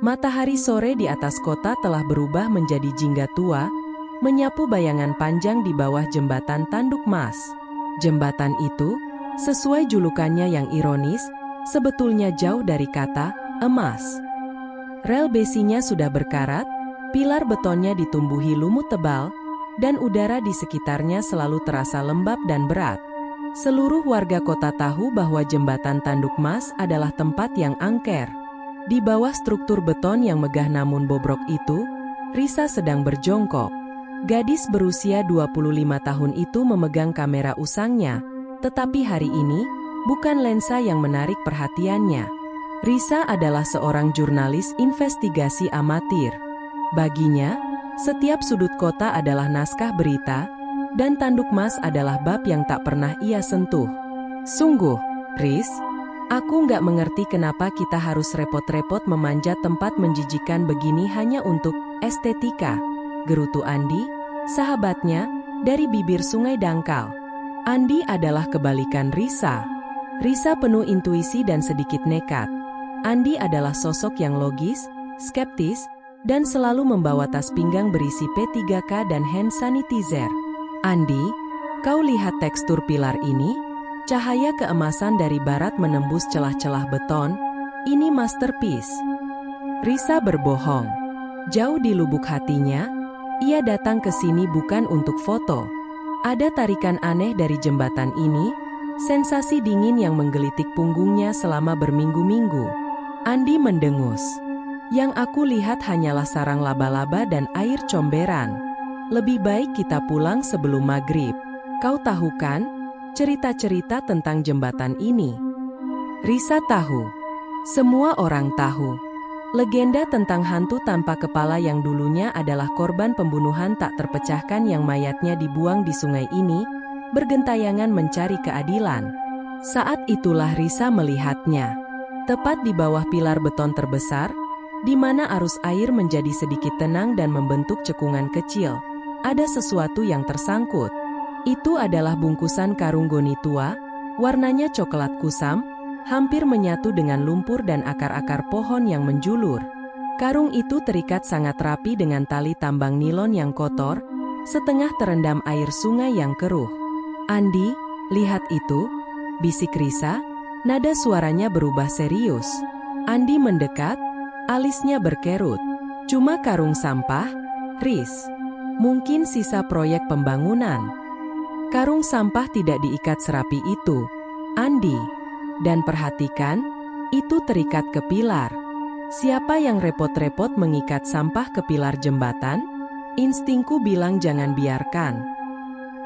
Matahari sore di atas kota telah berubah menjadi jingga tua, menyapu bayangan panjang di bawah jembatan Tanduk Mas. Jembatan itu, sesuai julukannya yang ironis, sebetulnya jauh dari kata emas. Rel besinya sudah berkarat, pilar betonnya ditumbuhi lumut tebal, dan udara di sekitarnya selalu terasa lembab dan berat. Seluruh warga kota tahu bahwa jembatan Tanduk Mas adalah tempat yang angker. Di bawah struktur beton yang megah namun bobrok itu, Risa sedang berjongkok. Gadis berusia 25 tahun itu memegang kamera usangnya, tetapi hari ini, bukan lensa yang menarik perhatiannya. Risa adalah seorang jurnalis investigasi amatir. Baginya, setiap sudut kota adalah naskah berita, dan Tanduk Mas adalah bab yang tak pernah ia sentuh. Sungguh, Riz, aku nggak mengerti kenapa kita harus repot-repot memanjat tempat menjijikan begini hanya untuk estetika, gerutu Andi, sahabatnya, dari bibir sungai dangkal. Andi adalah kebalikan Risa. Risa penuh intuisi dan sedikit nekat. Andi adalah sosok yang logis, skeptis, dan selalu membawa tas pinggang berisi P3K dan hand sanitizer. Andi, kau lihat tekstur pilar ini? Cahaya keemasan dari barat menembus celah-celah beton. Ini masterpiece. Risa berbohong. Jauh di lubuk hatinya, ia datang ke sini bukan untuk foto. Ada tarikan aneh dari jembatan ini, sensasi dingin yang menggelitik punggungnya selama berminggu-minggu. Andi mendengus. Yang aku lihat hanyalah sarang laba-laba dan air comberan. Lebih baik kita pulang sebelum maghrib. Kau tahu kan? Cerita-cerita tentang jembatan ini. Risa tahu. Semua orang tahu. Legenda tentang hantu tanpa kepala yang dulunya adalah korban pembunuhan tak terpecahkan yang mayatnya dibuang di sungai ini, bergentayangan mencari keadilan. Saat itulah Risa melihatnya. Tepat di bawah pilar beton terbesar, di mana arus air menjadi sedikit tenang dan membentuk cekungan kecil, ada sesuatu yang tersangkut. Itu adalah bungkusan karung goni tua, warnanya coklat kusam, hampir menyatu dengan lumpur dan akar-akar pohon yang menjulur. Karung itu terikat sangat rapi dengan tali tambang nilon yang kotor, setengah terendam air sungai yang keruh. Andi, lihat itu, bisik Risa, nada suaranya berubah serius. Andi mendekat, alisnya berkerut. Cuma karung sampah, Riz. Mungkin sisa proyek pembangunan. Karung sampah tidak diikat serapi itu, Andi. Dan perhatikan, itu terikat ke pilar. Siapa yang repot-repot mengikat sampah ke pilar jembatan? Instingku bilang jangan biarkan.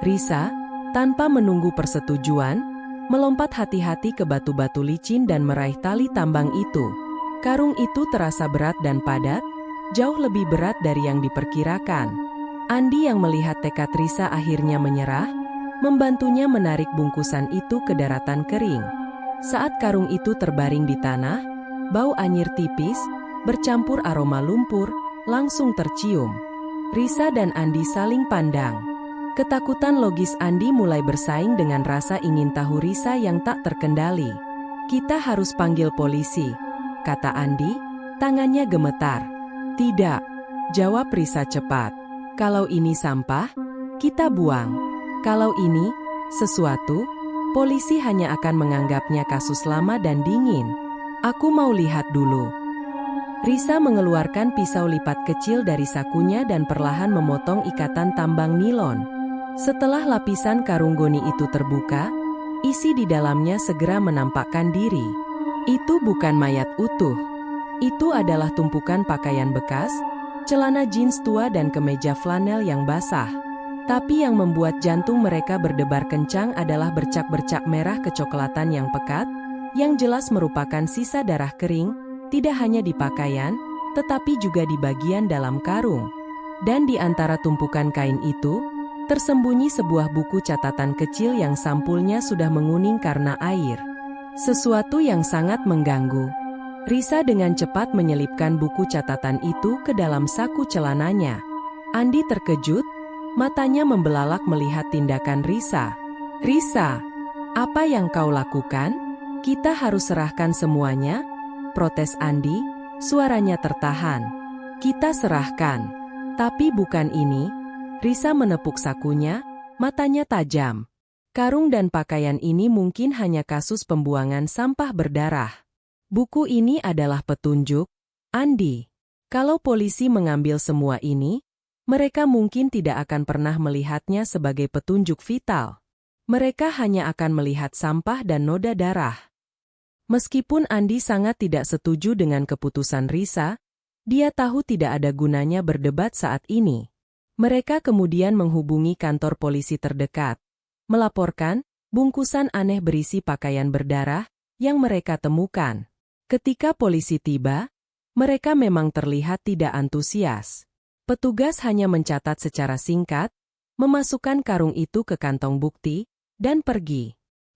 Risa, tanpa menunggu persetujuan, melompat hati-hati ke batu-batu licin dan meraih tali tambang itu. Karung itu terasa berat dan padat, jauh lebih berat dari yang diperkirakan. Andi yang melihat tekad Risa akhirnya menyerah, membantunya menarik bungkusan itu ke daratan kering. Saat karung itu terbaring di tanah, bau anyir tipis, bercampur aroma lumpur, langsung tercium. Risa dan Andi saling pandang. Ketakutan logis Andi mulai bersaing dengan rasa ingin tahu Risa yang tak terkendali. Kita harus panggil polisi, kata Andi, tangannya gemetar. Tidak, jawab Risa cepat. Kalau ini sampah, kita buang. Kalau ini sesuatu, polisi hanya akan menganggapnya kasus lama dan dingin. Aku mau lihat dulu. Risa mengeluarkan pisau lipat kecil dari sakunya dan perlahan memotong ikatan tambang nilon. Setelah lapisan karung goni itu terbuka, isi di dalamnya segera menampakkan diri. Itu bukan mayat utuh. Itu adalah tumpukan pakaian bekas, celana jeans tua dan kemeja flanel yang basah. Tapi yang membuat jantung mereka berdebar kencang adalah bercak-bercak merah kecoklatan yang pekat, yang jelas merupakan sisa darah kering, tidak hanya di pakaian, tetapi juga di bagian dalam karung. Dan di antara tumpukan kain itu, tersembunyi sebuah buku catatan kecil yang sampulnya sudah menguning karena air. Sesuatu yang sangat mengganggu. Risa dengan cepat menyelipkan buku catatan itu ke dalam saku celananya. Andi terkejut, matanya membelalak melihat tindakan Risa. Risa, apa yang kau lakukan? Kita harus serahkan semuanya, protes Andi. Suaranya tertahan. Kita serahkan. Tapi bukan ini. Risa menepuk sakunya, matanya tajam. Karung dan pakaian ini mungkin hanya kasus pembuangan sampah berdarah. Buku ini adalah petunjuk, Andi. Kalau polisi mengambil semua ini, mereka mungkin tidak akan pernah melihatnya sebagai petunjuk vital. Mereka hanya akan melihat sampah dan noda darah. Meskipun Andi sangat tidak setuju dengan keputusan Risa, dia tahu tidak ada gunanya berdebat saat ini. Mereka kemudian menghubungi kantor polisi terdekat, melaporkan bungkusan aneh berisi pakaian berdarah yang mereka temukan. Ketika polisi tiba, mereka memang terlihat tidak antusias. Petugas hanya mencatat secara singkat, memasukkan karung itu ke kantong bukti, dan pergi.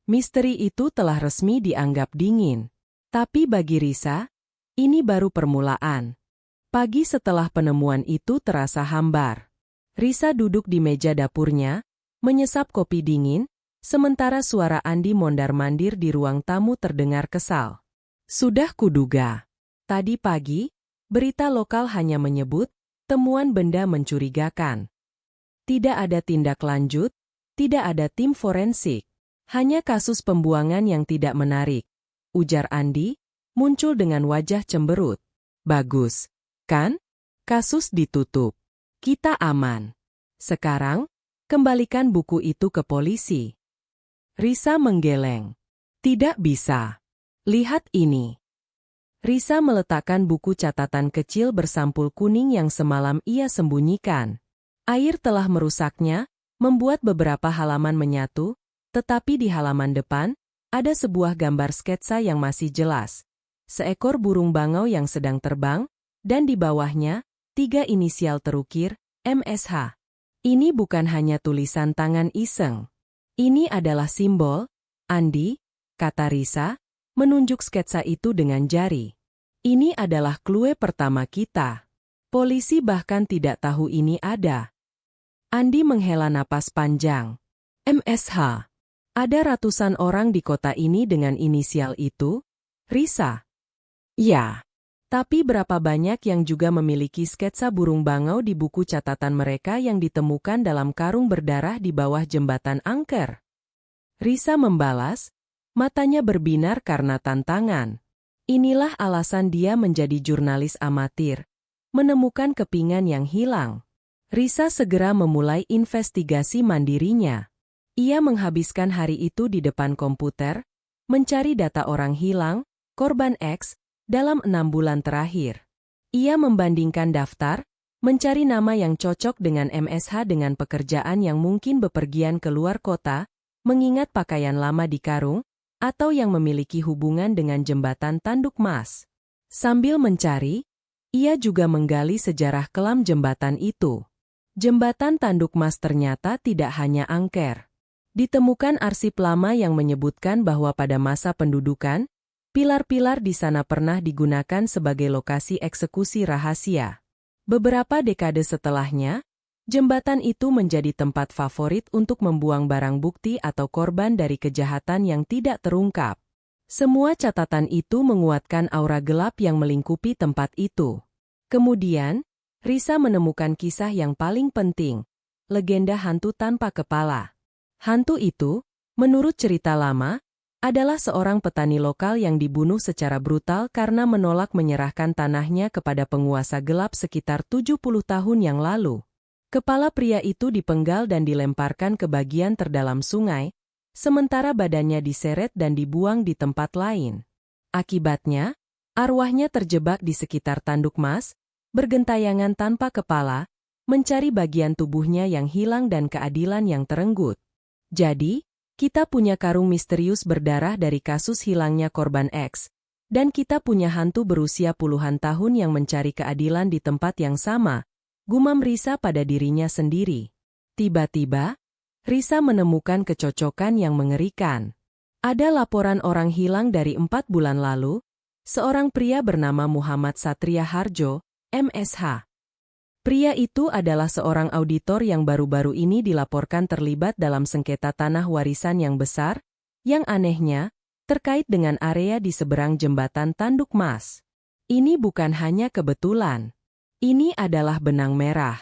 Misteri itu telah resmi dianggap dingin. Tapi bagi Risa, ini baru permulaan. Pagi setelah penemuan itu terasa hambar. Risa duduk di meja dapurnya, menyesap kopi dingin, sementara suara Andi mondar-mandir di ruang tamu terdengar kesal. Sudah kuduga. Tadi pagi, berita lokal hanya menyebut temuan benda mencurigakan. Tidak ada tindak lanjut, tidak ada tim forensik. Hanya kasus pembuangan yang tidak menarik, ujar Andi, muncul dengan wajah cemberut. Bagus, kan? Kasus ditutup. Kita aman. Sekarang, kembalikan buku itu ke polisi. Risa menggeleng. Tidak bisa. Lihat ini. Risa meletakkan buku catatan kecil bersampul kuning yang semalam ia sembunyikan. Air telah merusaknya, membuat beberapa halaman menyatu, tetapi di halaman depan, ada sebuah gambar sketsa yang masih jelas. Seekor burung bangau yang sedang terbang, dan di bawahnya, 3 inisial terukir, MSH. Ini bukan hanya tulisan tangan iseng. Ini adalah simbol, Andi, kata Risa, menunjuk sketsa itu dengan jari. Ini adalah clue pertama kita. Polisi bahkan tidak tahu ini ada. Andi menghela napas panjang. MSH. Ada ratusan orang di kota ini dengan inisial itu? Risa. Ya. Tapi berapa banyak yang juga memiliki sketsa burung bangau di buku catatan mereka yang ditemukan dalam karung berdarah di bawah jembatan angker? Risa membalas, matanya berbinar karena tantangan. Inilah alasan dia menjadi jurnalis amatir. Menemukan kepingan yang hilang. Risa segera memulai investigasi mandirinya. Ia menghabiskan hari itu di depan komputer, mencari data orang hilang, korban X, dalam 6 bulan terakhir. Ia membandingkan daftar, mencari nama yang cocok dengan MSH dengan pekerjaan yang mungkin bepergian ke luar kota, mengingat pakaian lama di karung, atau yang memiliki hubungan dengan jembatan Tanduk Mas. Sambil mencari, ia juga menggali sejarah kelam jembatan itu. Jembatan Tanduk Mas ternyata tidak hanya angker. Ditemukan arsip lama yang menyebutkan bahwa pada masa pendudukan, pilar-pilar di sana pernah digunakan sebagai lokasi eksekusi rahasia. Beberapa dekade setelahnya, jembatan itu menjadi tempat favorit untuk membuang barang bukti atau korban dari kejahatan yang tidak terungkap. Semua catatan itu menguatkan aura gelap yang melingkupi tempat itu. Kemudian, Risa menemukan kisah yang paling penting, legenda hantu tanpa kepala. Hantu itu, menurut cerita lama, adalah seorang petani lokal yang dibunuh secara brutal karena menolak menyerahkan tanahnya kepada penguasa gelap sekitar 70 tahun yang lalu. Kepala pria itu dipenggal dan dilemparkan ke bagian terdalam sungai, sementara badannya diseret dan dibuang di tempat lain. Akibatnya, arwahnya terjebak di sekitar Tanduk Mas, bergentayangan tanpa kepala, mencari bagian tubuhnya yang hilang dan keadilan yang terenggut. Jadi, kita punya karung misterius berdarah dari kasus hilangnya korban X, dan kita punya hantu berusia puluhan tahun yang mencari keadilan di tempat yang sama, gumam Risa pada dirinya sendiri. Tiba-tiba, Risa menemukan kecocokan yang mengerikan. Ada laporan orang hilang dari 4 bulan lalu, seorang pria bernama Muhammad Satria Harjo, MSH. Pria itu adalah seorang auditor yang baru-baru ini dilaporkan terlibat dalam sengketa tanah warisan yang besar, yang anehnya, terkait dengan area di seberang jembatan Tanduk Mas. Ini bukan hanya kebetulan. Ini adalah benang merah.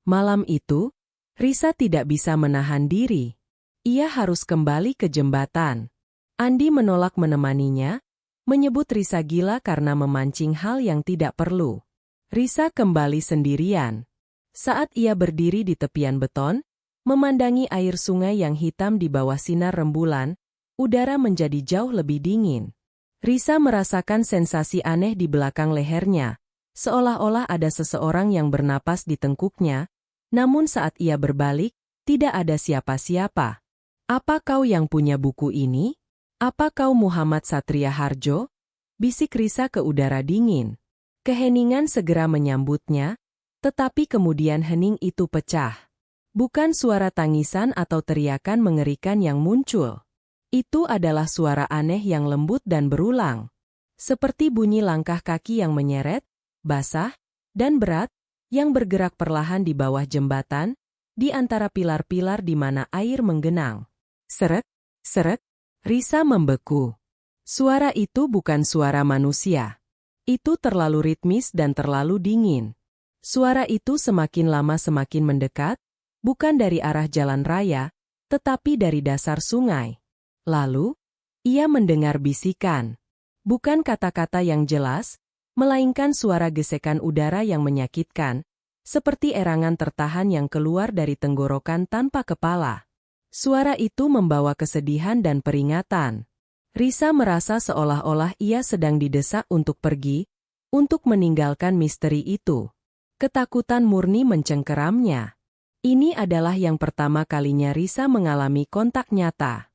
Malam itu, Risa tidak bisa menahan diri. Ia harus kembali ke jembatan. Andi menolak menemaninya, menyebut Risa gila karena memancing hal yang tidak perlu. Risa kembali sendirian. Saat ia berdiri di tepian beton, memandangi air sungai yang hitam di bawah sinar rembulan, udara menjadi jauh lebih dingin. Risa merasakan sensasi aneh di belakang lehernya, seolah-olah ada seseorang yang bernapas di tengkuknya, namun saat ia berbalik, tidak ada siapa-siapa. "Apa kau yang punya buku ini? Apa kau Muhammad Satria Harjo?" bisik Risa ke udara dingin. Keheningan segera menyambutnya, tetapi kemudian hening itu pecah. Bukan suara tangisan atau teriakan mengerikan yang muncul. Itu adalah suara aneh yang lembut dan berulang. Seperti bunyi langkah kaki yang menyeret, basah, dan berat, yang bergerak perlahan di bawah jembatan, di antara pilar-pilar di mana air menggenang. Seret, seret, Risa membeku. Suara itu bukan suara manusia. Itu terlalu ritmis dan terlalu dingin. Suara itu semakin lama semakin mendekat, bukan dari arah jalan raya, tetapi dari dasar sungai. Lalu, ia mendengar bisikan. Bukan kata-kata yang jelas, melainkan suara gesekan udara yang menyakitkan, seperti erangan tertahan yang keluar dari tenggorokan tanpa kepala. Suara itu membawa kesedihan dan peringatan. Risa merasa seolah-olah ia sedang didesak untuk pergi, untuk meninggalkan misteri itu. Ketakutan murni mencengkeramnya. Ini adalah yang pertama kalinya Risa mengalami kontak nyata.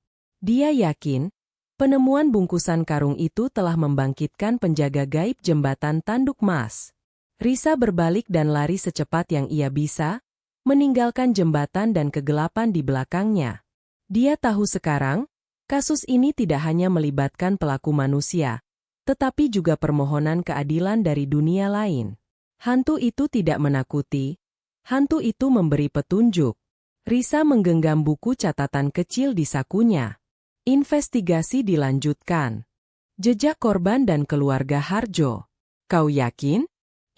Dia yakin, penemuan bungkusan karung itu telah membangkitkan penjaga gaib jembatan Tanduk Mas. Risa berbalik dan lari secepat yang ia bisa, meninggalkan jembatan dan kegelapan di belakangnya. Dia tahu sekarang, kasus ini tidak hanya melibatkan pelaku manusia, tetapi juga permohonan keadilan dari dunia lain. Hantu itu tidak menakuti, hantu itu memberi petunjuk. Risa menggenggam buku catatan kecil di sakunya. Investigasi dilanjutkan. Jejak korban dan keluarga Harjo. Kau yakin?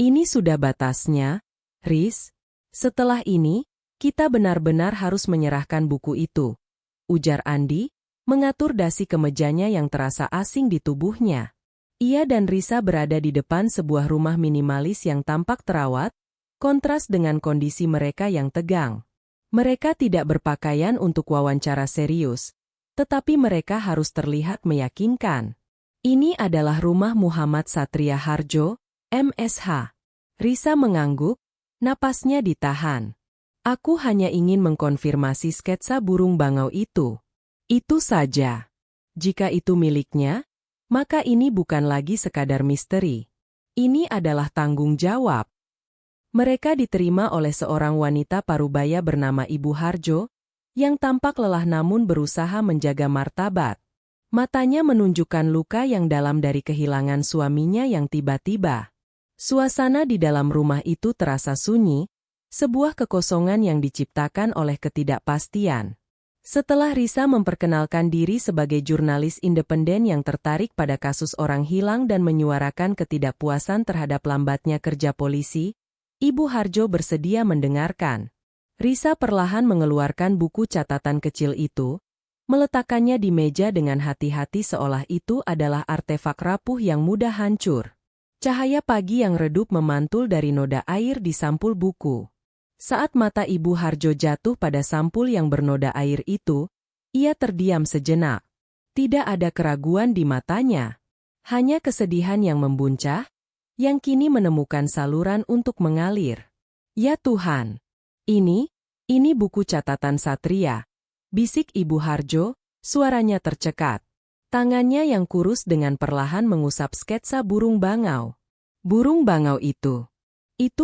Ini sudah batasnya, Riz. Setelah ini, kita benar-benar harus menyerahkan buku itu, ujar Andi, mengatur dasi kemejanya yang terasa asing di tubuhnya. Ia dan Risa berada di depan sebuah rumah minimalis yang tampak terawat, kontras dengan kondisi mereka yang tegang. Mereka tidak berpakaian untuk wawancara serius, tetapi mereka harus terlihat meyakinkan. Ini adalah rumah Muhammad Satria Harjo, MSH. Risa mengangguk, napasnya ditahan. Aku hanya ingin mengkonfirmasi sketsa burung bangau itu. Itu saja. Jika itu miliknya, maka ini bukan lagi sekadar misteri. Ini adalah tanggung jawab. Mereka diterima oleh seorang wanita parubaya bernama Ibu Harjo, yang tampak lelah namun berusaha menjaga martabat. Matanya menunjukkan luka yang dalam dari kehilangan suaminya yang tiba-tiba. Suasana di dalam rumah itu terasa sunyi, sebuah kekosongan yang diciptakan oleh ketidakpastian. Setelah Risa memperkenalkan diri sebagai jurnalis independen yang tertarik pada kasus orang hilang dan menyuarakan ketidakpuasan terhadap lambatnya kerja polisi, Ibu Harjo bersedia mendengarkan. Risa perlahan mengeluarkan buku catatan kecil itu, meletakkannya di meja dengan hati-hati seolah itu adalah artefak rapuh yang mudah hancur. Cahaya pagi yang redup memantul dari noda air di sampul buku. Saat mata Ibu Harjo jatuh pada sampul yang bernoda air itu, ia terdiam sejenak. Tidak ada keraguan di matanya. Hanya kesedihan yang membuncah, yang kini menemukan saluran untuk mengalir. Ya Tuhan! Ini buku catatan Satria, bisik Ibu Harjo, suaranya tercekat. Tangannya yang kurus dengan perlahan mengusap sketsa burung bangau. Burung bangau itu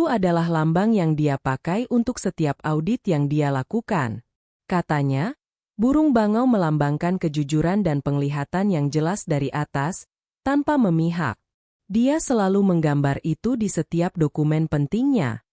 adalah lambang yang dia pakai untuk setiap audit yang dia lakukan. Katanya, burung bangau melambangkan kejujuran dan penglihatan yang jelas dari atas, tanpa memihak. Dia selalu menggambar itu di setiap dokumen pentingnya.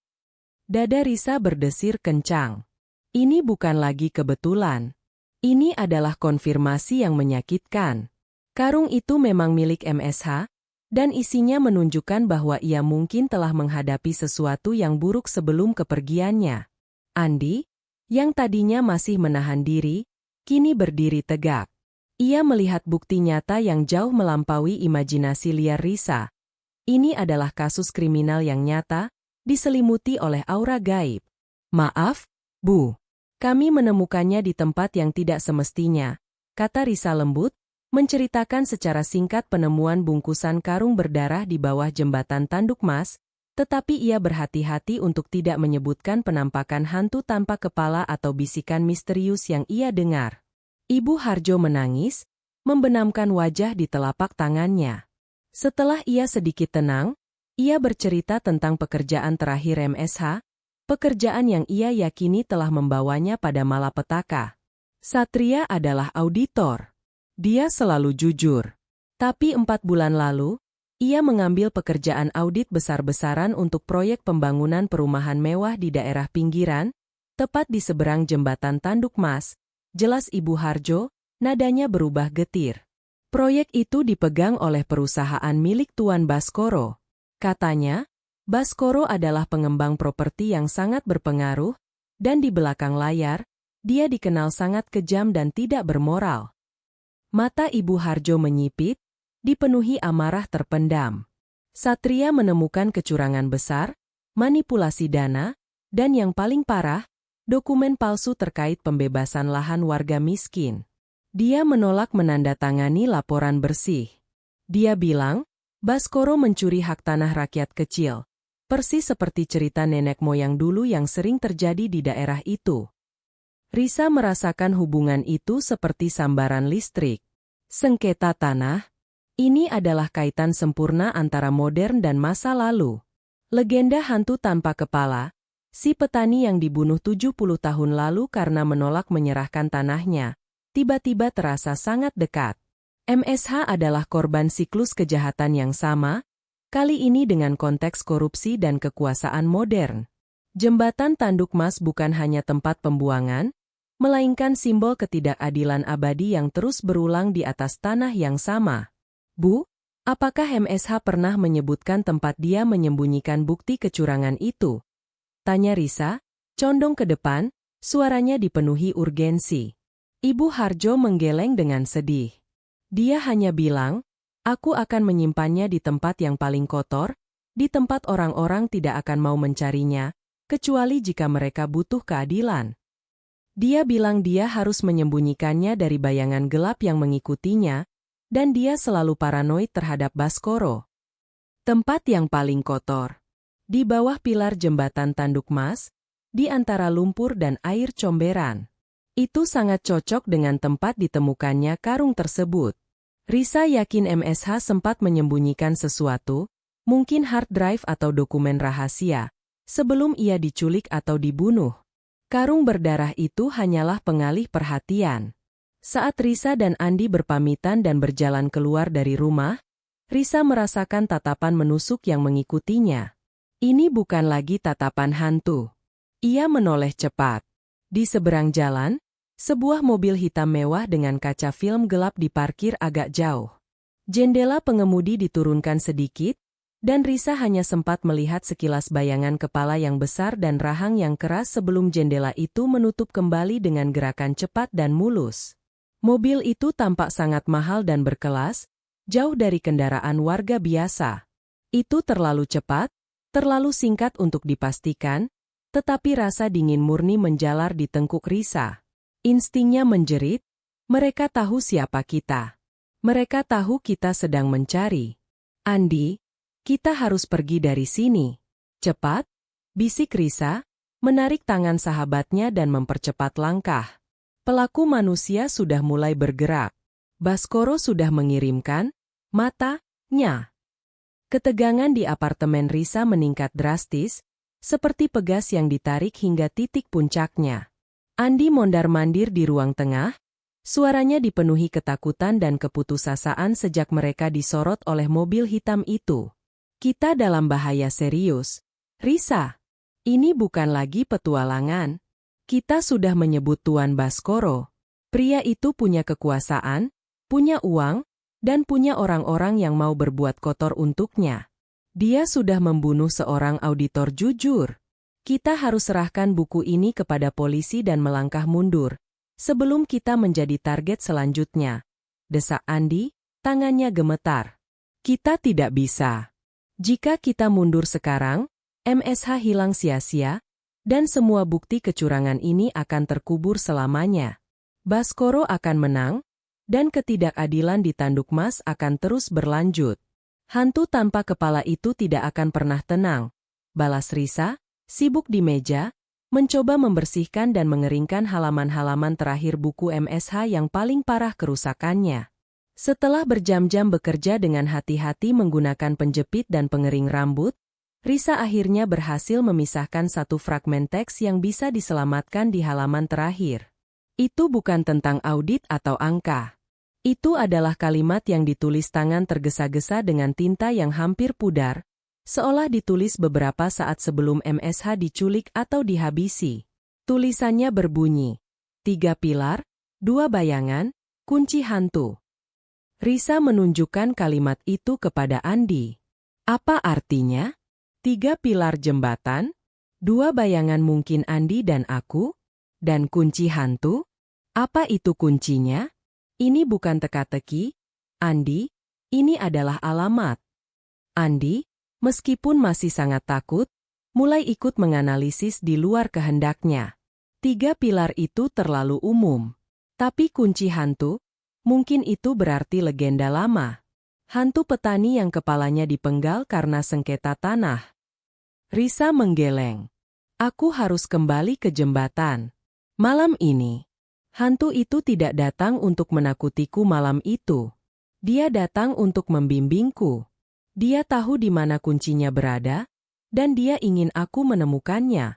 Dada Risa berdesir kencang. Ini bukan lagi kebetulan. Ini adalah konfirmasi yang menyakitkan. Karung itu memang milik MSH, Dan isinya menunjukkan bahwa ia mungkin telah menghadapi sesuatu yang buruk sebelum kepergiannya. Andi, yang tadinya masih menahan diri, kini berdiri tegak. Ia melihat bukti nyata yang jauh melampaui imajinasi liar Risa. Ini adalah kasus kriminal yang nyata, diselimuti oleh aura gaib. Maaf, Bu. Kami menemukannya di tempat yang tidak semestinya, kata Risa lembut, menceritakan secara singkat penemuan bungkusan karung berdarah di bawah jembatan Tanduk Mas, tetapi ia berhati-hati untuk tidak menyebutkan penampakan hantu tanpa kepala atau bisikan misterius yang ia dengar. Ibu Harjo menangis, membenamkan wajah di telapak tangannya. Setelah ia sedikit tenang, ia bercerita tentang pekerjaan terakhir MSH, pekerjaan yang ia yakini telah membawanya pada malapetaka. Satria adalah auditor. Dia selalu jujur. Tapi 4 bulan lalu, ia mengambil pekerjaan audit besar-besaran untuk proyek pembangunan perumahan mewah di daerah pinggiran, tepat di seberang jembatan Tanduk Mas. Jelas Ibu Harjo, nadanya berubah getir. Proyek itu dipegang oleh perusahaan milik Tuan Baskoro. Katanya, Baskoro adalah pengembang properti yang sangat berpengaruh, dan di belakang layar, dia dikenal sangat kejam dan tidak bermoral. Mata Ibu Harjo menyipit, dipenuhi amarah terpendam. Satria menemukan kecurangan besar, manipulasi dana, dan yang paling parah, dokumen palsu terkait pembebasan lahan warga miskin. Dia menolak menandatangani laporan bersih. Dia bilang, Baskoro mencuri hak tanah rakyat kecil, persis seperti cerita nenek moyang dulu yang sering terjadi di daerah itu. Risa merasakan hubungan itu seperti sambaran listrik. Sengketa tanah, ini adalah kaitan sempurna antara modern dan masa lalu. Legenda hantu tanpa kepala, si petani yang dibunuh 70 tahun lalu karena menolak menyerahkan tanahnya, tiba-tiba terasa sangat dekat. MSH adalah korban siklus kejahatan yang sama, kali ini dengan konteks korupsi dan kekuasaan modern. Jembatan Tanduk Mas bukan hanya tempat pembuangan, melainkan simbol ketidakadilan abadi yang terus berulang di atas tanah yang sama. Bu, apakah MSH pernah menyebutkan tempat dia menyembunyikan bukti kecurangan itu? Tanya Risa, condong ke depan, suaranya dipenuhi urgensi. Ibu Harjo menggeleng dengan sedih. Dia hanya bilang, aku akan menyimpannya di tempat yang paling kotor, di tempat orang-orang tidak akan mau mencarinya, kecuali jika mereka butuh keadilan. Dia bilang dia harus menyembunyikannya dari bayangan gelap yang mengikutinya, dan dia selalu paranoid terhadap Baskoro. Tempat yang paling kotor. Di bawah pilar jembatan Tanduk Mas, di antara lumpur dan air comberan. Itu sangat cocok dengan tempat ditemukannya karung tersebut. Risa yakin MSH sempat menyembunyikan sesuatu, mungkin hard drive atau dokumen rahasia, sebelum ia diculik atau dibunuh. Karung berdarah itu hanyalah pengalih perhatian. Saat Risa dan Andi berpamitan dan berjalan keluar dari rumah, Risa merasakan tatapan menusuk yang mengikutinya. Ini bukan lagi tatapan hantu. Ia menoleh cepat. Di seberang jalan, sebuah mobil hitam mewah dengan kaca film gelap diparkir agak jauh. Jendela pengemudi diturunkan sedikit, dan Risa hanya sempat melihat sekilas bayangan kepala yang besar dan rahang yang keras sebelum jendela itu menutup kembali dengan gerakan cepat dan mulus. Mobil itu tampak sangat mahal dan berkelas, jauh dari kendaraan warga biasa. Itu terlalu cepat, terlalu singkat untuk dipastikan, tetapi rasa dingin murni menjalar di tengkuk Risa. Instingnya menjerit, mereka tahu siapa kita. Mereka tahu kita sedang mencari. Andi, kita harus pergi dari sini. Cepat, bisik Risa, menarik tangan sahabatnya dan mempercepat langkah. Pelaku manusia sudah mulai bergerak. Baskoro sudah mengirimkan matanya. Ketegangan di apartemen Risa meningkat drastis, seperti pegas yang ditarik hingga titik puncaknya. Andi mondar-mandir di ruang tengah, suaranya dipenuhi ketakutan dan keputusasaan sejak mereka disorot oleh mobil hitam itu. Kita dalam bahaya serius. Risa, ini bukan lagi petualangan. Kita sudah menyebut Tuan Baskoro. Pria itu punya kekuasaan, punya uang, dan punya orang-orang yang mau berbuat kotor untuknya. Dia sudah membunuh seorang auditor jujur. Kita harus serahkan buku ini kepada polisi dan melangkah mundur, sebelum kita menjadi target selanjutnya. Desak Andi, tangannya gemetar. Kita tidak bisa. Jika kita mundur sekarang, MSH hilang sia-sia, dan semua bukti kecurangan ini akan terkubur selamanya. Baskoro akan menang, dan ketidakadilan di Tanduk Mas akan terus berlanjut. Hantu tanpa kepala itu tidak akan pernah tenang. Balas Risa, sibuk di meja, mencoba membersihkan dan mengeringkan halaman-halaman terakhir buku MSH yang paling parah kerusakannya. Setelah berjam-jam bekerja dengan hati-hati menggunakan penjepit dan pengering rambut, Risa akhirnya berhasil memisahkan satu fragmen teks yang bisa diselamatkan di halaman terakhir. Itu bukan tentang audit atau angka. Itu adalah kalimat yang ditulis tangan tergesa-gesa dengan tinta yang hampir pudar, seolah ditulis beberapa saat sebelum MSH diculik atau dihabisi. Tulisannya berbunyi, 3 pilar, 2 bayangan, kunci hantu. Risa menunjukkan kalimat itu kepada Andi. Apa artinya? 3 pilar jembatan, 2 bayangan mungkin Andi dan aku, dan kunci hantu? Apa itu kuncinya? Ini bukan teka-teki, Andi, ini adalah alamat. Andi, meskipun masih sangat takut, mulai ikut menganalisis di luar kehendaknya. 3 pilar itu terlalu umum. Tapi kunci hantu, mungkin itu berarti legenda lama. Hantu petani yang kepalanya dipenggal karena sengketa tanah. Risa menggeleng. Aku harus kembali ke jembatan. Malam ini. Hantu itu tidak datang untuk menakutiku malam itu. Dia datang untuk membimbingku. Dia tahu di mana kuncinya berada, dan dia ingin aku menemukannya.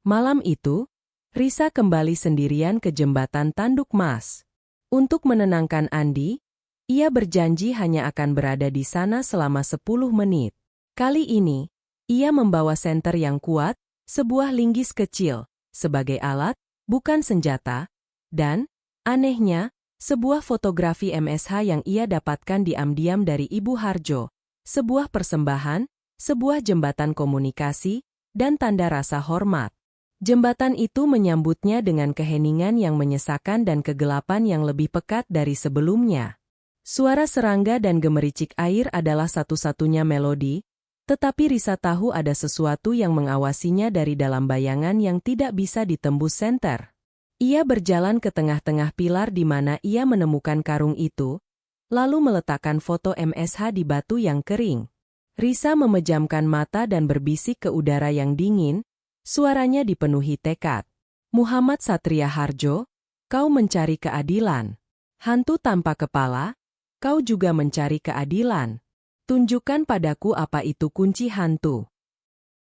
Malam itu, Risa kembali sendirian ke jembatan Tanduk Mas. Untuk menenangkan Andi, ia berjanji hanya akan berada di sana selama 10 menit. Kali ini, ia membawa senter yang kuat, sebuah linggis kecil, sebagai alat, bukan senjata, dan, anehnya, sebuah fotografi MSH yang ia dapatkan diam-diam dari Ibu Harjo, sebuah persembahan, sebuah jembatan komunikasi, dan tanda rasa hormat. Jembatan itu menyambutnya dengan keheningan yang menyesakan dan kegelapan yang lebih pekat dari sebelumnya. Suara serangga dan gemericik air adalah satu-satunya melodi, tetapi Risa tahu ada sesuatu yang mengawasinya dari dalam bayangan yang tidak bisa ditembus senter. Ia berjalan ke tengah-tengah pilar di mana ia menemukan karung itu, lalu meletakkan foto MSH di batu yang kering. Risa memejamkan mata dan berbisik ke udara yang dingin, suaranya dipenuhi tekad. Muhammad Satria Harjo, kau mencari keadilan. Hantu tanpa kepala, kau juga mencari keadilan. Tunjukkan padaku apa itu kunci hantu.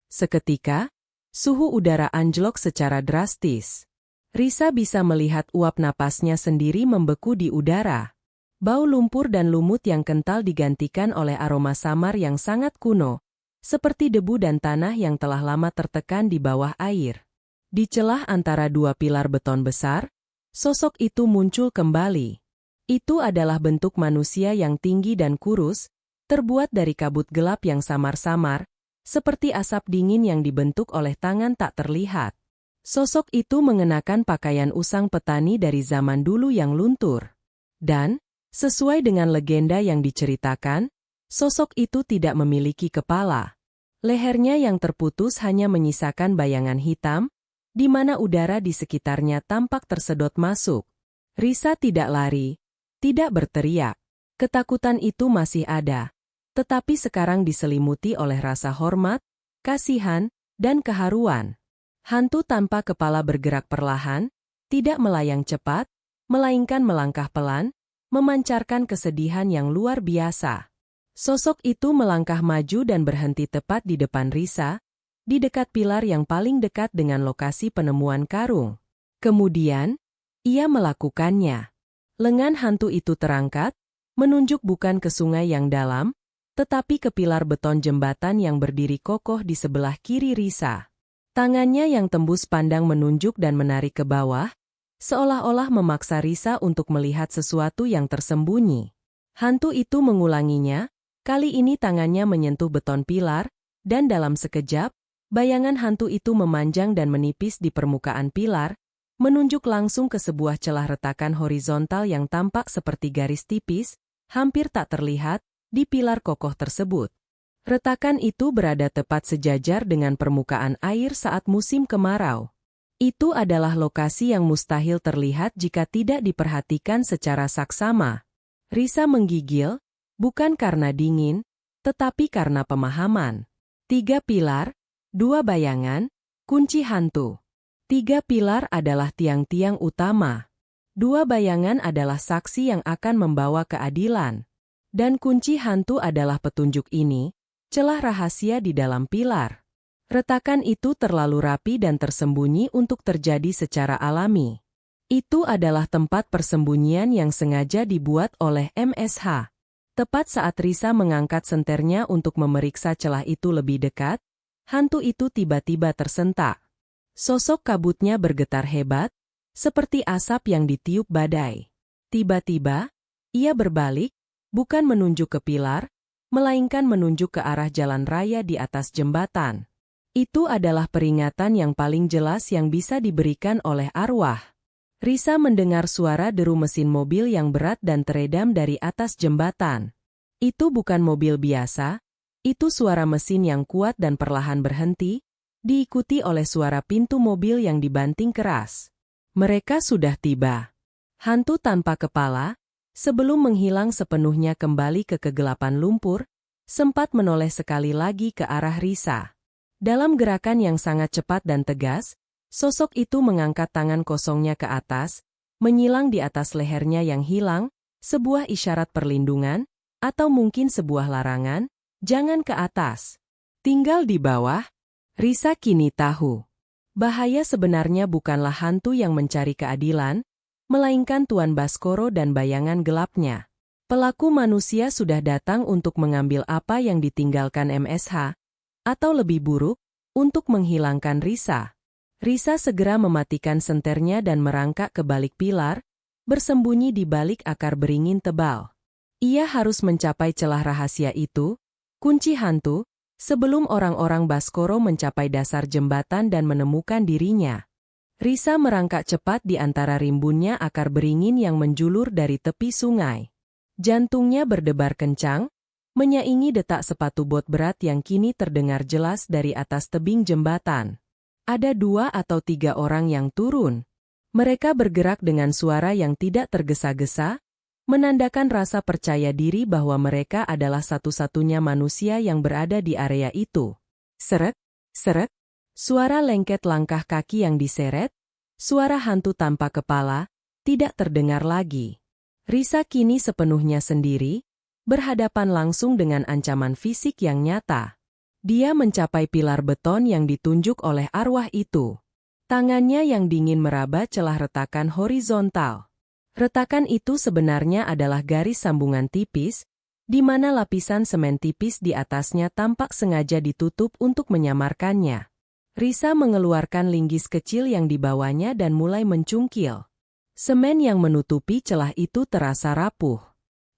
Seketika, suhu udara anjlok secara drastis. Risa bisa melihat uap napasnya sendiri membeku di udara. Bau lumpur dan lumut yang kental digantikan oleh aroma samar yang sangat kuno, seperti debu dan tanah yang telah lama tertekan di bawah air. Di celah antara 2 pilar beton besar, sosok itu muncul kembali. Itu adalah bentuk manusia yang tinggi dan kurus, terbuat dari kabut gelap yang samar-samar, seperti asap dingin yang dibentuk oleh tangan tak terlihat. Sosok itu mengenakan pakaian usang petani dari zaman dulu yang luntur. Dan, sesuai dengan legenda yang diceritakan, sosok itu tidak memiliki kepala. Lehernya yang terputus hanya menyisakan bayangan hitam, di mana udara di sekitarnya tampak tersedot masuk. Risa tidak lari, tidak berteriak. Ketakutan itu masih ada, tetapi sekarang diselimuti oleh rasa hormat, kasihan, dan keharuan. Hantu tanpa kepala bergerak perlahan, tidak melayang cepat, melainkan melangkah pelan, memancarkan kesedihan yang luar biasa. Sosok itu melangkah maju dan berhenti tepat di depan Risa, di dekat pilar yang paling dekat dengan lokasi penemuan karung. Kemudian, ia melakukannya. Lengan hantu itu terangkat, menunjuk bukan ke sungai yang dalam, tetapi ke pilar beton jembatan yang berdiri kokoh di sebelah kiri Risa. Tangannya yang tembus pandang menunjuk dan menarik ke bawah, seolah-olah memaksa Risa untuk melihat sesuatu yang tersembunyi. Hantu itu mengulanginya, kali ini tangannya menyentuh beton pilar, dan dalam sekejap, bayangan hantu itu memanjang dan menipis di permukaan pilar, menunjuk langsung ke sebuah celah retakan horizontal yang tampak seperti garis tipis, hampir tak terlihat, di pilar kokoh tersebut. Retakan itu berada tepat sejajar dengan permukaan air saat musim kemarau. Itu adalah lokasi yang mustahil terlihat jika tidak diperhatikan secara saksama. Risa menggigil, bukan karena dingin, tetapi karena pemahaman. 3 pilar, 2 bayangan, kunci hantu. 3 pilar adalah tiang-tiang utama. 2 bayangan adalah saksi yang akan membawa keadilan. Dan kunci hantu adalah petunjuk ini, celah rahasia di dalam pilar. Retakan itu terlalu rapi dan tersembunyi untuk terjadi secara alami. Itu adalah tempat persembunyian yang sengaja dibuat oleh MSH. Tepat saat Risa mengangkat senternya untuk memeriksa celah itu lebih dekat, hantu itu tiba-tiba tersentak. Sosok kabutnya bergetar hebat, seperti asap yang ditiup badai. Tiba-tiba, ia berbalik, bukan menunjuk ke pilar, melainkan menunjuk ke arah jalan raya di atas jembatan. Itu adalah peringatan yang paling jelas yang bisa diberikan oleh arwah. Risa mendengar suara deru mesin mobil yang berat dan teredam dari atas jembatan. Itu bukan mobil biasa, itu suara mesin yang kuat dan perlahan berhenti, diikuti oleh suara pintu mobil yang dibanting keras. Mereka sudah tiba. Hantu tanpa kepala, sebelum menghilang sepenuhnya kembali ke kegelapan lumpur, sempat menoleh sekali lagi ke arah Risa. Dalam gerakan yang sangat cepat dan tegas, sosok itu mengangkat tangan kosongnya ke atas, menyilang di atas lehernya yang hilang, sebuah isyarat perlindungan, atau mungkin sebuah larangan, jangan ke atas. Tinggal di bawah. Risa kini tahu. Bahaya sebenarnya bukanlah hantu yang mencari keadilan, melainkan Tuan Baskoro dan bayangan gelapnya. Pelaku manusia sudah datang untuk mengambil apa yang ditinggalkan MSH, atau lebih buruk, untuk menghilangkan Risa. Risa segera mematikan senternya dan merangkak ke balik pilar, bersembunyi di balik akar beringin tebal. Ia harus mencapai celah rahasia itu, kunci hantu, sebelum orang-orang Baskoro mencapai dasar jembatan dan menemukan dirinya. Risa merangkak cepat di antara rimbunnya akar beringin yang menjulur dari tepi sungai. Jantungnya berdebar kencang, menyaingi detak sepatu bot berat yang kini terdengar jelas dari atas tebing jembatan. Ada 2 atau 3 orang yang turun. Mereka bergerak dengan suara yang tidak tergesa-gesa, menandakan rasa percaya diri bahwa mereka adalah satu-satunya manusia yang berada di area itu. Seret, seret, suara lengket langkah kaki yang diseret, suara hantu tanpa kepala, tidak terdengar lagi. Risa kini sepenuhnya sendiri, berhadapan langsung dengan ancaman fisik yang nyata. Dia mencapai pilar beton yang ditunjuk oleh arwah itu. Tangannya yang dingin meraba celah retakan horizontal. Retakan itu sebenarnya adalah garis sambungan tipis, di mana lapisan semen tipis di atasnya tampak sengaja ditutup untuk menyamarkannya. Risa mengeluarkan linggis kecil yang dibawanya dan mulai mencungkil. Semen yang menutupi celah itu terasa rapuh.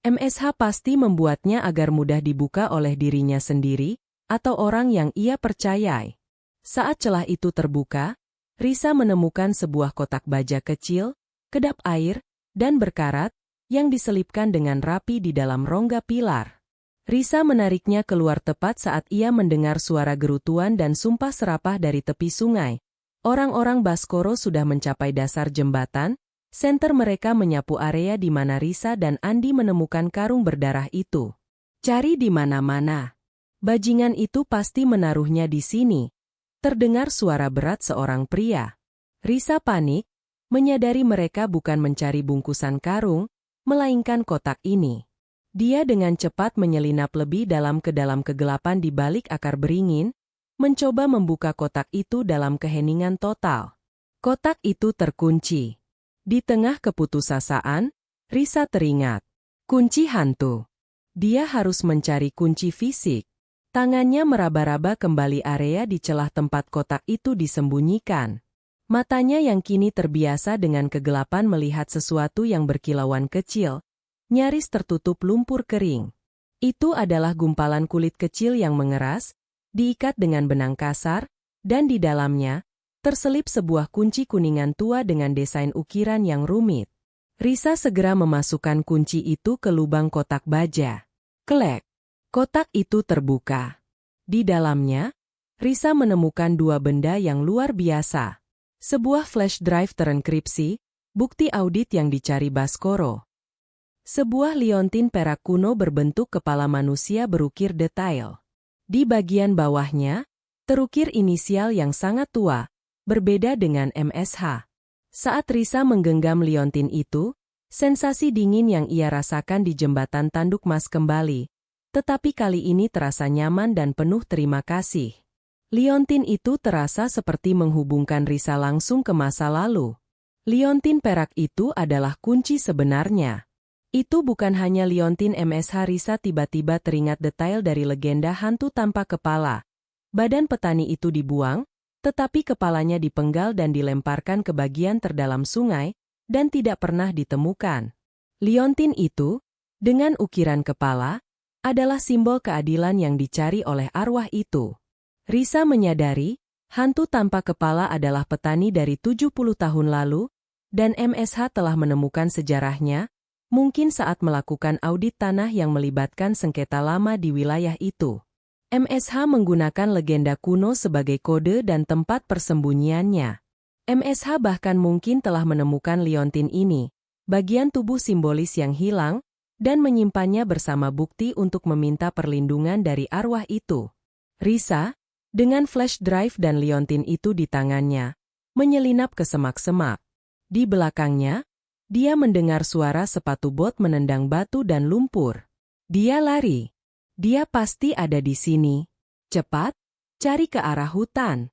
MSH pasti membuatnya agar mudah dibuka oleh dirinya sendiri, atau orang yang ia percayai. Saat celah itu terbuka, Risa menemukan sebuah kotak baja kecil, kedap air, dan berkarat, yang diselipkan dengan rapi di dalam rongga pilar. Risa menariknya keluar tepat saat ia mendengar suara gerutuan dan sumpah serapah dari tepi sungai. Orang-orang Baskoro sudah mencapai dasar jembatan, senter mereka menyapu area di mana Risa dan Andi menemukan karung berdarah itu. Cari di mana-mana. Bajingan itu pasti menaruhnya di sini. Terdengar suara berat seorang pria. Risa panik, menyadari mereka bukan mencari bungkusan karung, melainkan kotak ini. Dia dengan cepat menyelinap lebih dalam ke dalam kegelapan di balik akar beringin, mencoba membuka kotak itu dalam keheningan total. Kotak itu terkunci. Di tengah keputusasaan, Risa teringat. Kunci hantu. Dia harus mencari kunci fisik. Tangannya meraba-raba kembali area di celah tempat kotak itu disembunyikan. Matanya yang kini terbiasa dengan kegelapan melihat sesuatu yang berkilauan kecil, nyaris tertutup lumpur kering. Itu adalah gumpalan kulit kecil yang mengeras, diikat dengan benang kasar, dan di dalamnya terselip sebuah kunci kuningan tua dengan desain ukiran yang rumit. Risa segera memasukkan kunci itu ke lubang kotak baja. Klek! Kotak itu terbuka. Di dalamnya, Risa menemukan dua benda yang luar biasa. Sebuah flash drive terenkripsi, bukti audit yang dicari Baskoro. Sebuah liontin perak kuno berbentuk kepala manusia berukir detail. Di bagian bawahnya, terukir inisial yang sangat tua, berbeda dengan MSH. Saat Risa menggenggam liontin itu, sensasi dingin yang ia rasakan di jembatan Tanduk Mas kembali, tetapi kali ini terasa nyaman dan penuh terima kasih. Liontin itu terasa seperti menghubungkan Risa langsung ke masa lalu. Liontin perak itu adalah kunci sebenarnya. Itu bukan hanya liontin MSH. Risa tiba-tiba teringat detail dari legenda hantu tanpa kepala. Badan petani itu dibuang, tetapi kepalanya dipenggal dan dilemparkan ke bagian terdalam sungai, dan tidak pernah ditemukan. Liontin itu, dengan ukiran kepala, adalah simbol keadilan yang dicari oleh arwah itu. Risa menyadari, hantu tanpa kepala adalah petani dari 70 tahun lalu, dan MSH telah menemukan sejarahnya, mungkin saat melakukan audit tanah yang melibatkan sengketa lama di wilayah itu. MSH menggunakan legenda kuno sebagai kode dan tempat persembunyiannya. MSH bahkan mungkin telah menemukan liontin ini, bagian tubuh simbolis yang hilang, dan menyimpannya bersama bukti untuk meminta perlindungan dari arwah itu. Risa, dengan flash drive dan liontin itu di tangannya, menyelinap ke semak-semak. Di belakangnya, dia mendengar suara sepatu bot menendang batu dan lumpur. Dia lari. Dia pasti ada di sini. Cepat, cari ke arah hutan.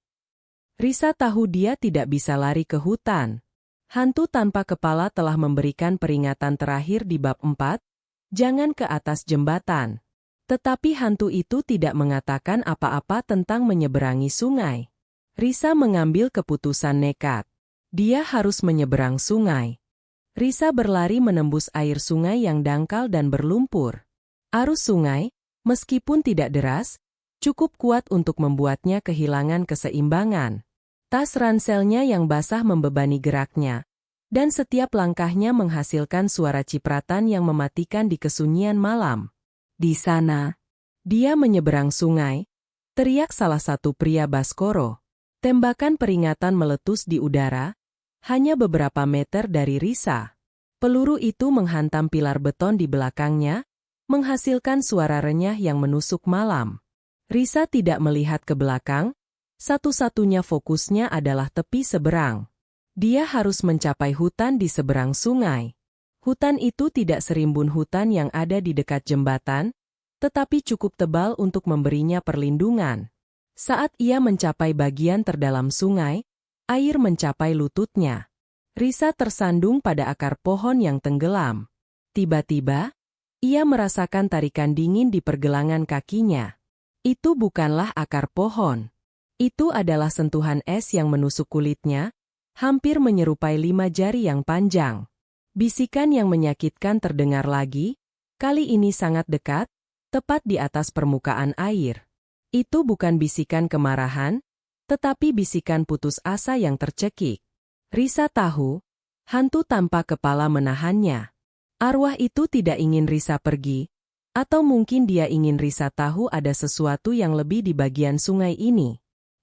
Risa tahu dia tidak bisa lari ke hutan. Hantu tanpa kepala telah memberikan peringatan terakhir di bab 4, jangan ke atas jembatan. Tetapi hantu itu tidak mengatakan apa-apa tentang menyeberangi sungai. Risa mengambil keputusan nekat. Dia harus menyeberang sungai. Risa berlari menembus air sungai yang dangkal dan berlumpur. Arus sungai, meskipun tidak deras, cukup kuat untuk membuatnya kehilangan keseimbangan. Tas ranselnya yang basah membebani geraknya, dan setiap langkahnya menghasilkan suara cipratan yang mematikan di kesunyian malam. Di sana, dia menyeberang sungai, teriak salah satu pria Baskoro. Tembakan peringatan meletus di udara, hanya beberapa meter dari Risa. Peluru itu menghantam pilar beton di belakangnya, menghasilkan suara renyah yang menusuk malam. Risa tidak melihat ke belakang, satu-satunya fokusnya adalah tepi seberang. Dia harus mencapai hutan di seberang sungai. Hutan itu tidak serimbun hutan yang ada di dekat jembatan, tetapi cukup tebal untuk memberinya perlindungan. Saat ia mencapai bagian terdalam sungai, air mencapai lututnya. Risa tersandung pada akar pohon yang tenggelam. Tiba-tiba, ia merasakan tarikan dingin di pergelangan kakinya. Itu bukanlah akar pohon. Itu adalah sentuhan es yang menusuk kulitnya, hampir menyerupai 5 jari yang panjang. Bisikan yang menyakitkan terdengar lagi, kali ini sangat dekat, tepat di atas permukaan air. Itu bukan bisikan kemarahan, tetapi bisikan putus asa yang tercekik. Risa tahu, hantu tanpa kepala menahannya. Arwah itu tidak ingin Risa pergi, atau mungkin dia ingin Risa tahu ada sesuatu yang lebih di bagian sungai ini.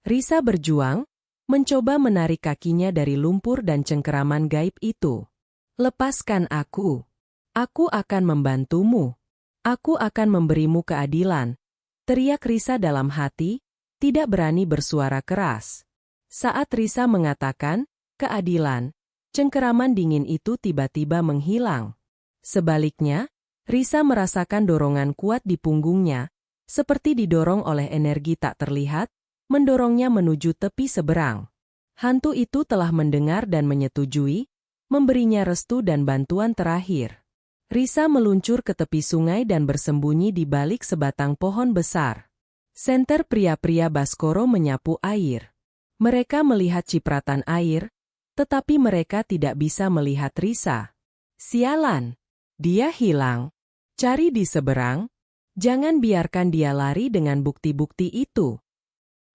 Risa berjuang, mencoba menarik kakinya dari lumpur dan cengkeraman gaib itu. Lepaskan aku. Aku akan membantumu. Aku akan memberimu keadilan. Teriak Risa dalam hati, tidak berani bersuara keras. Saat Risa mengatakan, keadilan, cengkeraman dingin itu tiba-tiba menghilang. Sebaliknya, Risa merasakan dorongan kuat di punggungnya, seperti didorong oleh energi tak terlihat, mendorongnya menuju tepi seberang. Hantu itu telah mendengar dan menyetujui, memberinya restu dan bantuan terakhir. Risa meluncur ke tepi sungai dan bersembunyi di balik sebatang pohon besar. Senter pria-pria Baskoro menyapu air. Mereka melihat cipratan air, tetapi mereka tidak bisa melihat Risa. Sialan! Dia hilang. Cari di seberang. Jangan biarkan dia lari dengan bukti-bukti itu.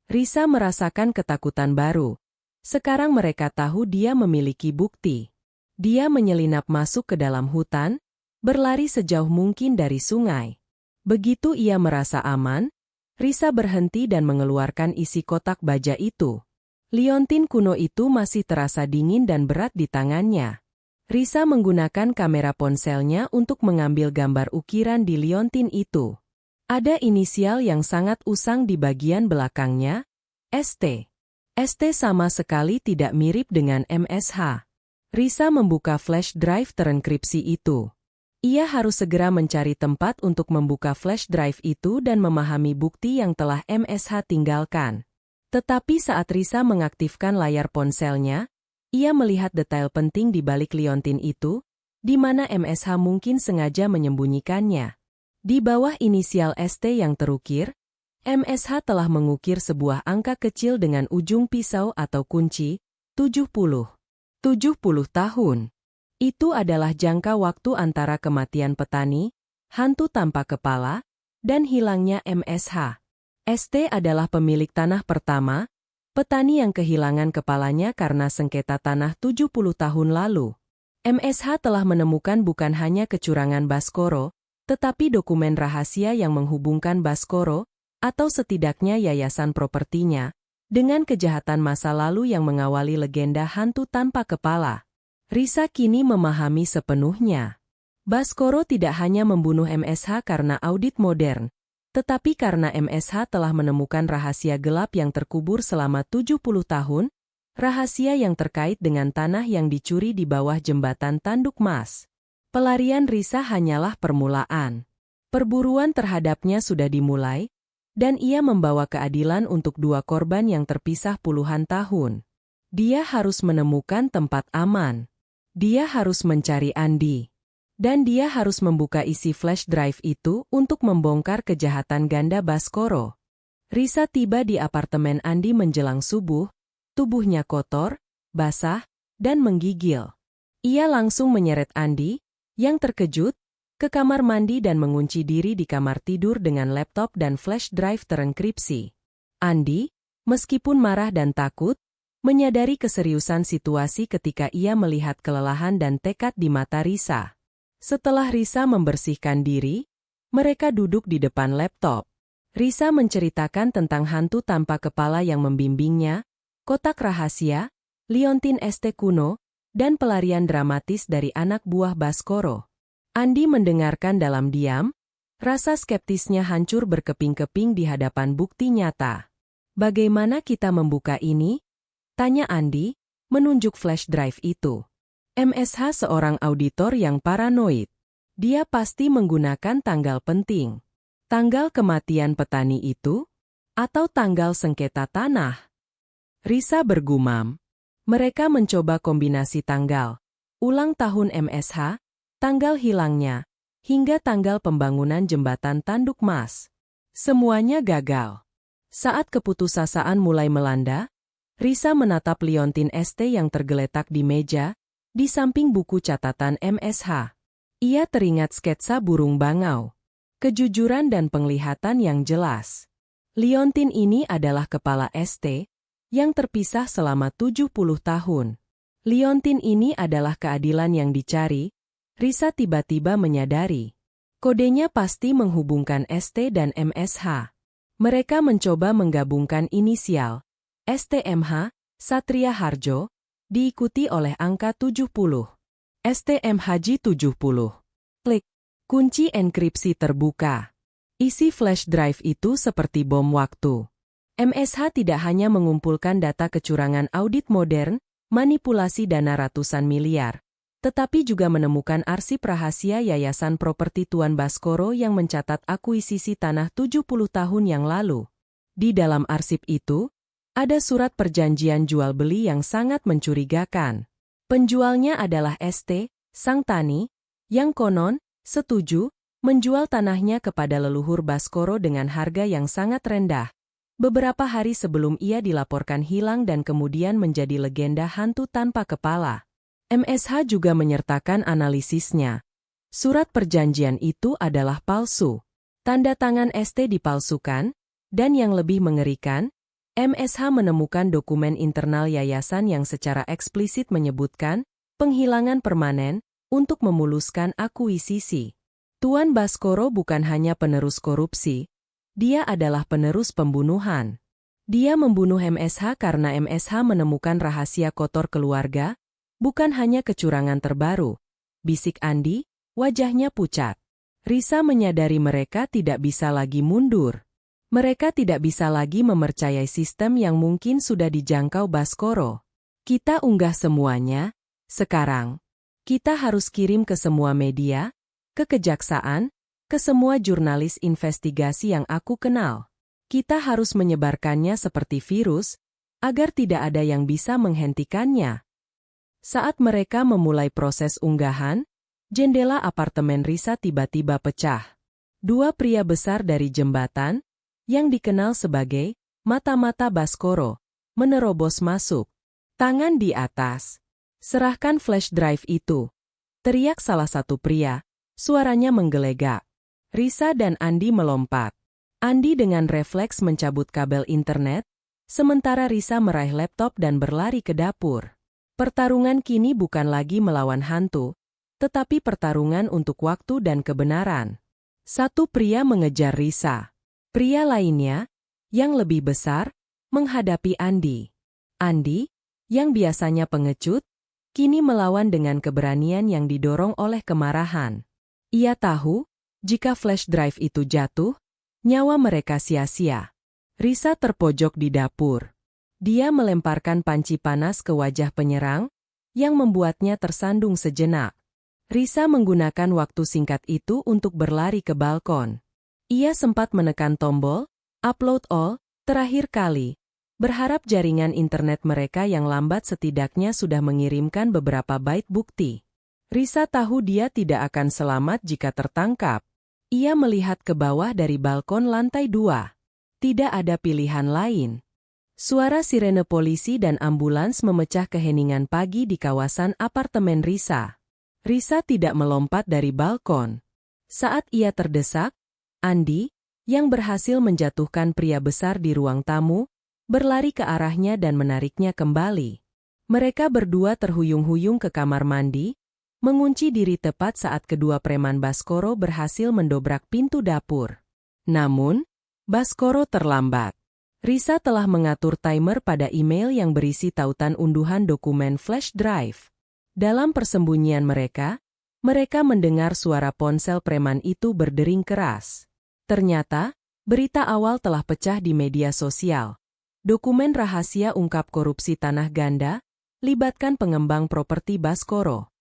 Risa merasakan ketakutan baru. Sekarang mereka tahu dia memiliki bukti. Dia menyelinap masuk ke dalam hutan, berlari sejauh mungkin dari sungai. Begitu ia merasa aman, Risa berhenti dan mengeluarkan isi kotak baja itu. Liontin kuno itu masih terasa dingin dan berat di tangannya. Risa menggunakan kamera ponselnya untuk mengambil gambar ukiran di liontin itu. Ada inisial yang sangat usang di bagian belakangnya, ST. ST sama sekali tidak mirip dengan MSH. Risa membuka flash drive terenkripsi itu. Ia harus segera mencari tempat untuk membuka flash drive itu dan memahami bukti yang telah MSH tinggalkan. Tetapi saat Risa mengaktifkan layar ponselnya, ia melihat detail penting di balik liontin itu, di mana MSH mungkin sengaja menyembunyikannya. Di bawah inisial ST yang terukir, MSH telah mengukir sebuah angka kecil dengan ujung pisau atau kunci, 70. 70 tahun. Itu adalah jangka waktu antara kematian petani, hantu tanpa kepala, dan hilangnya MSH. ST adalah pemilik tanah pertama, petani yang kehilangan kepalanya karena sengketa tanah 70 tahun lalu. MSH telah menemukan bukan hanya kecurangan Baskoro, tetapi dokumen rahasia yang menghubungkan Baskoro, atau setidaknya yayasan propertinya, dengan kejahatan masa lalu yang mengawali legenda hantu tanpa kepala. Risa kini memahami sepenuhnya. Baskoro tidak hanya membunuh MSH karena audit modern, tetapi karena MSH telah menemukan rahasia gelap yang terkubur selama 70 tahun, rahasia yang terkait dengan tanah yang dicuri di bawah jembatan Tanduk Mas. Pelarian Risa hanyalah permulaan. Perburuan terhadapnya sudah dimulai, dan ia membawa keadilan untuk dua korban yang terpisah puluhan tahun. Dia harus menemukan tempat aman. Dia harus mencari Andi. Dan dia harus membuka isi flash drive itu untuk membongkar kejahatan ganda Baskoro. Risa tiba di apartemen Andi menjelang subuh, tubuhnya kotor, basah, dan menggigil. Ia langsung menyeret Andi, yang terkejut, ke kamar mandi dan mengunci diri di kamar tidur dengan laptop dan flash drive terenkripsi. Andi, meskipun marah dan takut, menyadari keseriusan situasi ketika ia melihat kelelahan dan tekad di mata Risa. Setelah Risa membersihkan diri, mereka duduk di depan laptop. Risa menceritakan tentang hantu tanpa kepala yang membimbingnya, kotak rahasia, liontin ST kuno, dan pelarian dramatis dari anak buah Baskoro. Andi mendengarkan dalam diam, rasa skeptisnya hancur berkeping-keping di hadapan bukti nyata. "Bagaimana kita membuka ini?" tanya Andi, menunjuk flash drive itu. MSH seorang auditor yang paranoid. Dia pasti menggunakan tanggal penting. Tanggal kematian petani itu? Atau tanggal sengketa tanah? Risa bergumam. Mereka mencoba kombinasi tanggal. Ulang tahun MSH, tanggal hilangnya, hingga tanggal pembangunan jembatan Tanduk Mas. Semuanya gagal. Saat keputusasaan mulai melanda, Risa menatap liontin ST yang tergeletak di meja, di samping buku catatan MSH. Ia teringat sketsa burung bangau. Kejujuran dan penglihatan yang jelas. Liontin ini adalah kepala ST, yang terpisah selama 70 tahun. Liontin ini adalah keadilan yang dicari. Risa tiba-tiba menyadari. Kodenya pasti menghubungkan ST dan MSH. Mereka mencoba menggabungkan inisial, STMH, Satria Harjo, diikuti oleh angka 70. STMHJ 70. Klik. Kunci enkripsi terbuka. Isi flash drive itu seperti bom waktu. MSH tidak hanya mengumpulkan data kecurangan audit modern, manipulasi dana ratusan miliar, tetapi juga menemukan arsip rahasia Yayasan Properti Tuan Baskoro yang mencatat akuisisi tanah 70 tahun yang lalu. Di dalam arsip itu, ada surat perjanjian jual-beli yang sangat mencurigakan. Penjualnya adalah ST, sang tani, yang konon, setuju, menjual tanahnya kepada leluhur Baskoro dengan harga yang sangat rendah. Beberapa hari sebelum ia dilaporkan hilang dan kemudian menjadi legenda hantu tanpa kepala. MSH juga menyertakan analisisnya. Surat perjanjian itu adalah palsu. Tanda tangan ST dipalsukan, dan yang lebih mengerikan, MSH menemukan dokumen internal yayasan yang secara eksplisit menyebutkan penghilangan permanen untuk memuluskan akuisisi. Tuan Baskoro bukan hanya penerus korupsi, dia adalah penerus pembunuhan. Dia membunuh MSH karena MSH menemukan rahasia kotor keluarga, bukan hanya kecurangan terbaru. Bisik Andi, wajahnya pucat. Risa menyadari mereka tidak bisa lagi mundur. Mereka tidak bisa lagi mempercayai sistem yang mungkin sudah dijangkau Baskoro. Kita unggah semuanya, sekarang. Kita harus kirim ke semua media, ke kejaksaan, ke semua jurnalis investigasi yang aku kenal. Kita harus menyebarkannya seperti virus, agar tidak ada yang bisa menghentikannya. Saat mereka memulai proses unggahan, jendela apartemen Risa tiba-tiba pecah. Dua pria besar dari jembatan, yang dikenal sebagai mata-mata Baskoro, menerobos masuk. Tangan di atas. Serahkan flash drive itu. Teriak salah satu pria, suaranya menggelegak. Risa dan Andi melompat. Andi dengan refleks mencabut kabel internet, sementara Risa meraih laptop dan berlari ke dapur. Pertarungan kini bukan lagi melawan hantu, tetapi pertarungan untuk waktu dan kebenaran. Satu pria mengejar Risa. Pria lainnya, yang lebih besar, menghadapi Andi. Andi, yang biasanya pengecut, kini melawan dengan keberanian yang didorong oleh kemarahan. Ia tahu, jika flash drive itu jatuh, nyawa mereka sia-sia. Risa terpojok di dapur. Dia melemparkan panci panas ke wajah penyerang, yang membuatnya tersandung sejenak. Risa menggunakan waktu singkat itu untuk berlari ke balkon. Ia sempat menekan tombol upload all terakhir kali, berharap jaringan internet mereka yang lambat setidaknya sudah mengirimkan beberapa byte bukti. Risa tahu dia tidak akan selamat jika tertangkap. Ia melihat ke bawah dari balkon lantai 2. Tidak ada pilihan lain. Suara sirene polisi dan ambulans memecah keheningan pagi di kawasan apartemen Risa. Risa tidak melompat dari balkon. Saat ia terdesak, Andi, yang berhasil menjatuhkan pria besar di ruang tamu, berlari ke arahnya dan menariknya kembali. Mereka berdua terhuyung-huyung ke kamar mandi, mengunci diri tepat saat kedua preman Baskoro berhasil mendobrak pintu dapur. Namun, Baskoro terlambat. Risa telah mengatur timer pada email yang berisi tautan unduhan dokumen flash drive. Dalam persembunyian mereka mendengar suara ponsel preman itu berdering keras. Ternyata, berita awal telah pecah di media sosial. Dokumen rahasia ungkap korupsi tanah ganda, libatkan pengembang properti Baskoro.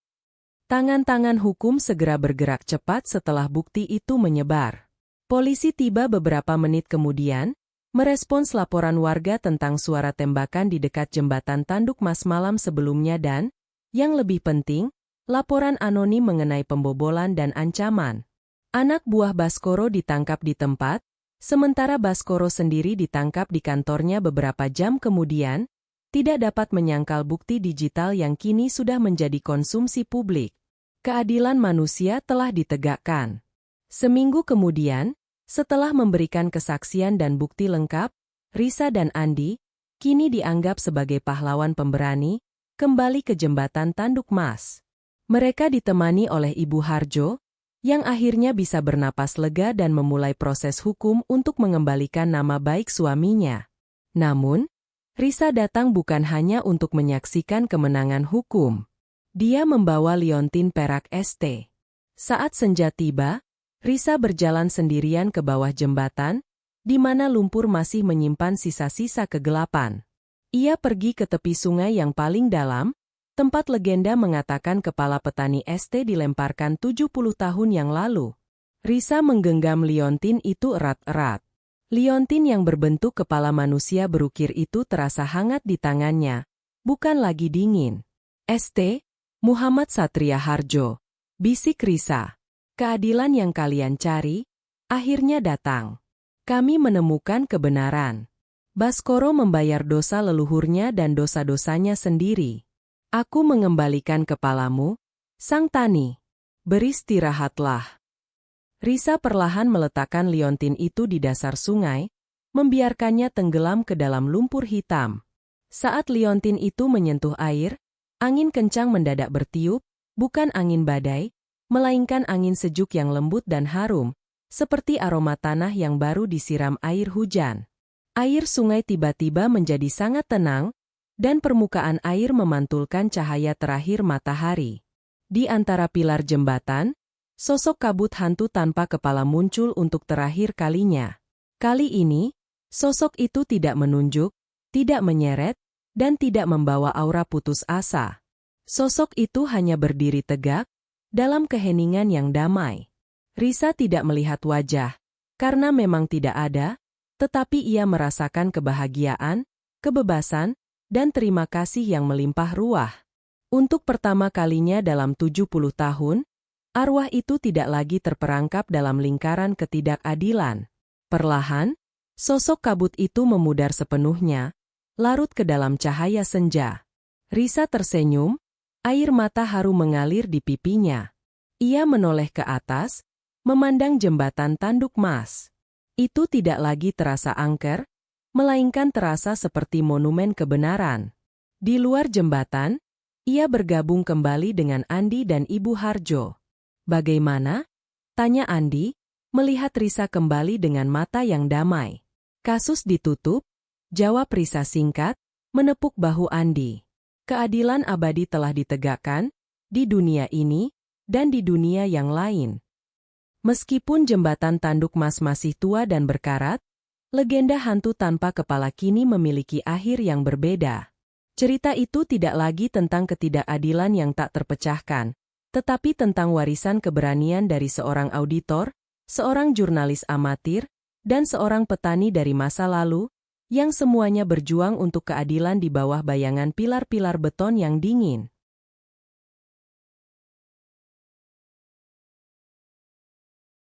Tangan-tangan hukum segera bergerak cepat setelah bukti itu menyebar. Polisi tiba beberapa menit kemudian, merespons laporan warga tentang suara tembakan di dekat jembatan Tanduk Mas malam sebelumnya dan, yang lebih penting, laporan anonim mengenai pembobolan dan ancaman. Anak buah Baskoro ditangkap di tempat, sementara Baskoro sendiri ditangkap di kantornya beberapa jam kemudian, tidak dapat menyangkal bukti digital yang kini sudah menjadi konsumsi publik. Keadilan manusia telah ditegakkan. Seminggu kemudian, setelah memberikan kesaksian dan bukti lengkap, Risa dan Andi, kini dianggap sebagai pahlawan pemberani, kembali ke jembatan Tanduk Mas. Mereka ditemani oleh Ibu Harjo, yang akhirnya bisa bernapas lega dan memulai proses hukum untuk mengembalikan nama baik suaminya. Namun, Risa datang bukan hanya untuk menyaksikan kemenangan hukum. Dia membawa liontin perak ST. Saat senja tiba, Risa berjalan sendirian ke bawah jembatan, di mana lumpur masih menyimpan sisa-sisa kegelapan. Ia pergi ke tepi sungai yang paling dalam, tempat legenda mengatakan kepala petani ST dilemparkan 70 tahun yang lalu. Risa menggenggam liontin itu erat-erat. Liontin yang berbentuk kepala manusia berukir itu terasa hangat di tangannya, bukan lagi dingin. ST, Muhammad Satria Harjo, bisik Risa. Keadilan yang kalian cari, akhirnya datang. Kami menemukan kebenaran. Baskoro membayar dosa leluhurnya dan dosa-dosanya sendiri. Aku mengembalikan kepalamu, Sang Tani. Beristirahatlah. Risa perlahan meletakkan liontin itu di dasar sungai, membiarkannya tenggelam ke dalam lumpur hitam. Saat liontin itu menyentuh air, angin kencang mendadak bertiup, bukan angin badai, melainkan angin sejuk yang lembut dan harum, seperti aroma tanah yang baru disiram air hujan. Air sungai tiba-tiba menjadi sangat tenang, dan permukaan air memantulkan cahaya terakhir matahari. Di antara pilar jembatan, sosok kabut hantu tanpa kepala muncul untuk terakhir kalinya. Kali ini, sosok itu tidak menunjuk, tidak menyeret, dan tidak membawa aura putus asa. Sosok itu hanya berdiri tegak, dalam keheningan yang damai. Risa tidak melihat wajah, karena memang tidak ada, tetapi ia merasakan kebahagiaan, kebebasan, dan terima kasih yang melimpah ruah. Untuk pertama kalinya dalam 70 tahun, arwah itu tidak lagi terperangkap dalam lingkaran ketidakadilan. Perlahan, sosok kabut itu memudar sepenuhnya, larut ke dalam cahaya senja. Risa tersenyum, air mata haru mengalir di pipinya. Ia menoleh ke atas, memandang jembatan tanduk mas. Itu tidak lagi terasa angker, melainkan terasa seperti monumen kebenaran. Di luar jembatan, ia bergabung kembali dengan Andi dan Ibu Harjo. "Bagaimana?" tanya Andi, melihat Risa kembali dengan mata yang damai. "Kasus ditutup," jawab Risa singkat, menepuk bahu Andi. "Keadilan abadi telah ditegakkan, di dunia ini, dan di dunia yang lain." Meskipun jembatan tanduk mas masih tua dan berkarat, legenda hantu tanpa kepala kini memiliki akhir yang berbeda. Cerita itu tidak lagi tentang ketidakadilan yang tak terpecahkan, tetapi tentang warisan keberanian dari seorang auditor, seorang jurnalis amatir, dan seorang petani dari masa lalu, yang semuanya berjuang untuk keadilan di bawah bayangan pilar-pilar beton yang dingin.